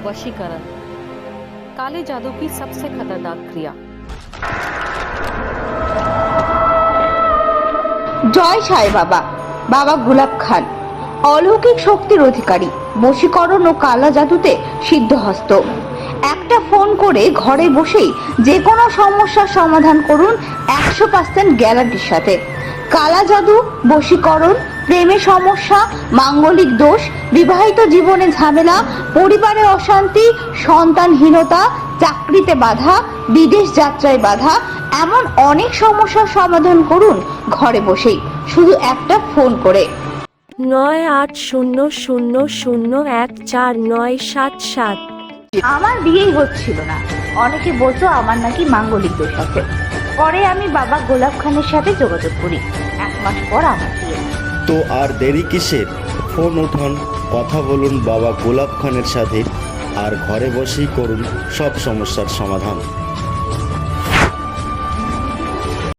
वशीकरण, काले जादू की सबसे खतरनाक क्रिया। জয় সাই বাবা। বাবা গোলাপ খান অলৌকিক শক্তির অধিকারী, বশীকরণ ও কালা জাদুতে সিদ্ধহস্ত। একটা ফোন করে ঘরে বসেই যে কোনো সমস্যার সমাধান করুন 100% গ্যারান্টির সাথে। কালা জাদু, বশীকরণ, প্রেমে সমস্যা, মাঙ্গলিক দোষ, বিবাহিত জীবনে ঝামেলা, পরিবারে অশান্তি, সন্তানহীনতা, চাকরিতে বাধা, বিদেশ যাত্রায় বাধা, এমন অনেক সমস্যার সমাধান করুন ঘরে বসেই, শুধু একটা ফোন করে। 9800014977। আমার বিয়েই হচ্ছিল না, অনেকে বলতো আমার নাকি মাঙ্গলিক দোষ আছে। পরে আমি বাবা গোলাপ খানের সাথে যোগাযোগ করি, 1 মাস পর আমার বিয়ে। তো আর দেরি কিসের? ফোন উঠান, কথা বলুন বাবা গোলাপ খানের সাথে, আর ঘরে বসেই করুন সব সমস্যার সমাধান।